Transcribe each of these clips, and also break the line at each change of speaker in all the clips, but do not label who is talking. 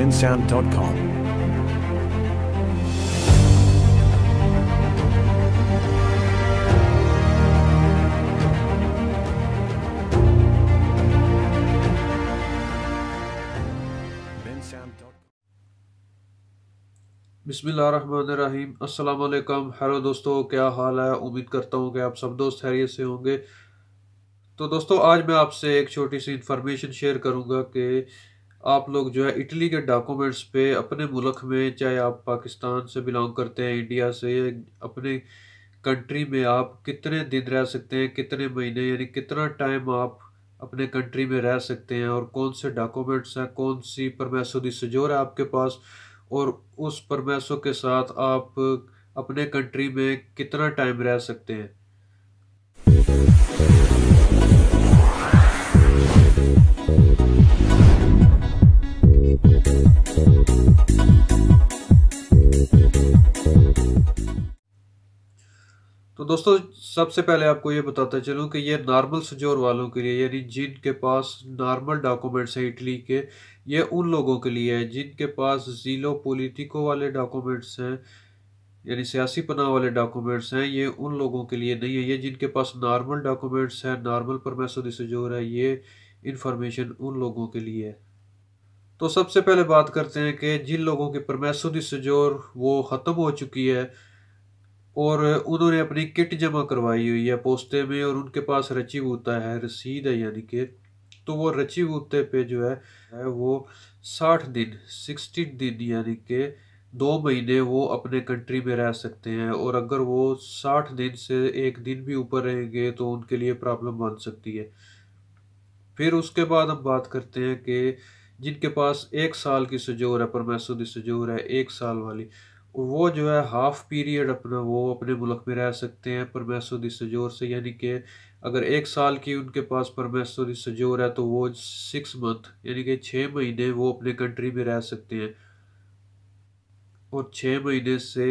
bensound.com.
बिस्मिल्लाहिर्रहमानिर्रहीम। अस्सलाम वालेकुम। हेलो दोस्तों, क्या हाल है? उम्मीद करता हूँ कि आप सब दोस्त खैरियत से होंगे। तो दोस्तों, आज मैं आपसे एक छोटी सी इन्फॉर्मेशन शेयर करूँगा कि आप लोग जो है इटली के डॉक्यूमेंट्स पे अपने मुल्क में, चाहे आप पाकिस्तान से बिलोंग करते हैं, इंडिया से, अपने कंट्री में आप कितने दिन रह सकते हैं, कितने महीने, यानी कितना टाइम आप अपने कंट्री में रह सकते हैं, और कौन से डॉक्यूमेंट्स हैं, कौन सी परमेसो दी सजोर है आपके पास, और उस परमेसो के साथ आप अपने कंट्री में कितना टाइम रह सकते हैं। तो दोस्तों, सबसे पहले आपको ये बताता चलूँ कि ये नॉर्मल सजोर वालों के लिए, यानी जिनके पास नॉर्मल डॉक्यूमेंट्स हैं इटली के, ये उन लोगों के लिए है। जिनके पास जीलो पॉलिटिको वाले डॉक्यूमेंट्स हैं, यानी सियासी पनाह वाले डॉक्यूमेंट्स हैं, ये उन लोगों के लिए नहीं है। ये जिनके पास नॉर्मल डॉक्यूमेंट्स हैं, नॉर्मल परमेसो दी सजोर है, ये इंफॉर्मेशन उन लोगों के लिए है। तो सबसे पहले बात करते हैं कि जिन लोगों की परमेसो दी सजोर वो ख़त्म हो चुकी है और उन्होंने अपनी किट जमा करवाई हुई है पोस्ते में, और उनके पास रची बूता है, रसीद है, यानी कि तो वो रची बूते पे जो है वो 60 दिन, 60 दिन, यानी कि 2 महीने वो अपने कंट्री में रह सकते हैं। और अगर वो 60 दिन से एक दिन भी ऊपर रहेंगे तो उनके लिए प्रॉब्लम बन सकती है। फिर उसके बाद हम बात करते हैं कि जिनके पास 1 साल की सजोर है, परमेसो दी सजोर है 1 साल वाली, वो जो है हाफ पीरियड अपना वो अपने मुल्क में रह सकते हैं परमेसो दी सजोर से। यानी कि अगर 1 साल की उनके पास परमेसो दी सजोर है तो वो 6 मंथ, यानी कि 6 महीने वो अपने कंट्री में रह सकते हैं। और 6 महीने से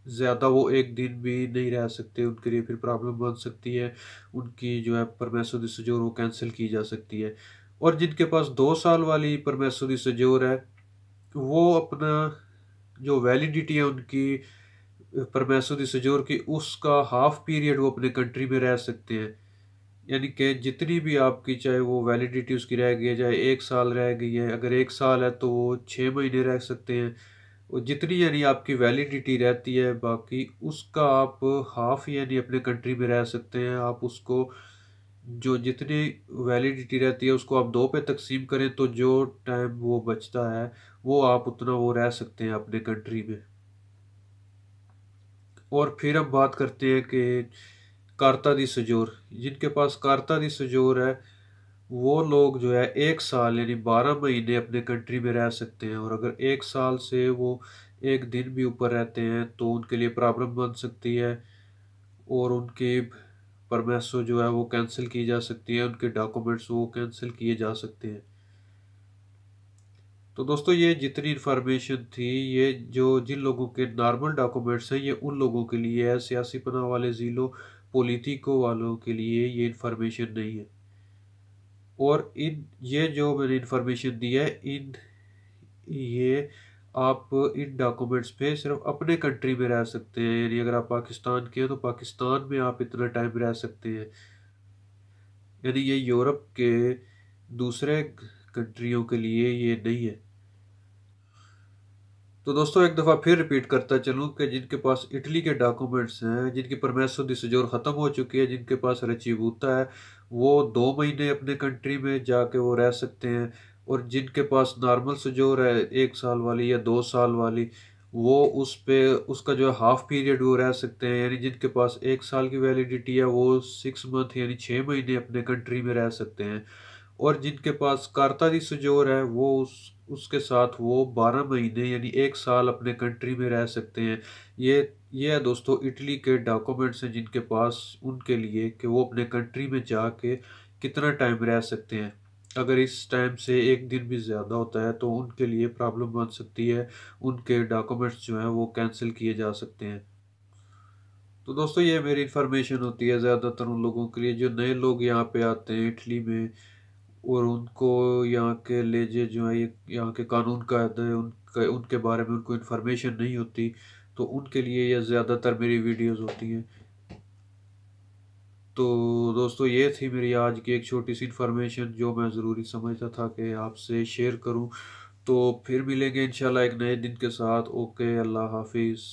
ज़्यादा वो एक दिन भी नहीं रह सकते, उनके लिए फिर प्रॉब्लम बन सकती है। उनकी जो है परमेसो दी सजोर वो कैंसिल की जा सकती है। और जिनके पास 2 साल वाली परमेसो दी सजोर है, वो अपना जो वैलिडिटी है उनकी परमेसो दी सजोर की, उसका हाफ पीरियड वो अपने कंट्री में रह सकते हैं। यानी कि जितनी भी आपकी, चाहे वो वैलिडिटी उसकी रह गई है, चाहे 1 साल रह गई है, अगर 1 साल है तो वो 6 महीने रह सकते हैं। और जितनी यानी आपकी वैलिडिटी रहती है बाकी, उसका आप हाफ यानी अपने कंट्री में रह सकते हैं। आप उसको, जो जितनी वैलिडिटी रहती है उसको आप 2 पे तकसीम करें तो जो टाइम वो बचता है वो आप उतना वो रह सकते हैं अपने कंट्री में। और फिर हम बात करते हैं कि कार्ता दी सजोर, जिनके पास कार्ता दी सजोर है, वो लोग जो है 1 साल यानी 12 महीने अपने कंट्री में रह सकते हैं। और अगर 1 साल से वो एक दिन भी ऊपर रहते हैं तो उनके लिए प्रॉब्लम बन सकती है, और उनकी परमेसो जो है वो कैंसिल की जा सकती है, उनके डॉक्यूमेंट्स वो कैंसिल किए जा सकते हैं। तो दोस्तों, ये जितनी इन्फॉर्मेशन थी, ये जो जिन लोगों के नॉर्मल डॉक्यूमेंट्स हैं, ये उन लोगों के लिए है। सियासी पनाह वाले जीलो पॉलिटिको वालों के लिए ये इन्फॉर्मेशन नहीं है। और इन ये जो मैंने इन्फॉर्मेशन दी है, ये आप इन डॉक्यूमेंट्स पे सिर्फ अपने कंट्री में रह सकते हैं। यानी अगर आप पाकिस्तान के हैं तो पाकिस्तान में आप इतना टाइम रह सकते हैं। यानी ये यूरोप के दूसरे कंट्रियों के लिए ये नहीं है। तो दोस्तों, एक दफ़ा फिर रिपीट करता चलूँ कि जिनके पास इटली के डॉक्यूमेंट्स हैं, जिनकी परमेसो दी सजोर ख़त्म हो चुकी है, जिनके पास रचीबूता है, वो 2 महीने अपने कंट्री में जाके वो रह सकते हैं। और जिनके पास नॉर्मल सजोर है 1 साल वाली या 2 साल वाली, वो उस पे उसका जो है हाफ पीरियड वो रह सकते हैं। यानी जिनके पास 1 साल की वैलिडिटी है वो 6 मंथ यानी 6 महीने अपने कंट्री में रह सकते हैं। और जिनके पास कार्ता दी सजोर है, वो उसके साथ वो 12 महीने यानी 1 साल अपने कंट्री में रह सकते हैं। ये है दोस्तों इटली के डॉक्यूमेंट्स हैं जिनके पास, उनके लिए कि वो अपने कंट्री में जाके कितना टाइम रह सकते हैं। अगर इस टाइम से एक दिन भी ज़्यादा होता है तो उनके लिए प्रॉब्लम बन सकती है, उनके डॉक्यूमेंट्स जो हैं वो कैंसिल किए जा सकते हैं। तो दोस्तों, ये मेरी इन्फॉर्मेशन होती है ज़्यादातर उन लोगों के लिए जो नए लोग यहाँ पे आते हैं इटली में, और उनको यहाँ के लेजे जो है, ये यहाँ के कानून कायदे उनके उनके बारे में उनको इन्फॉर्मेशन नहीं होती, तो उनके लिए ये ज़्यादातर मेरी वीडियोस होती हैं। तो दोस्तों, ये थी मेरी आज की एक छोटी सी इन्फॉर्मेशन जो मैं ज़रूरी समझता था कि आपसे शेयर करूं। तो फिर मिलेंगे इंशाल्लाह एक नए दिन के साथ। ओके, अल्लाह हाफिज़।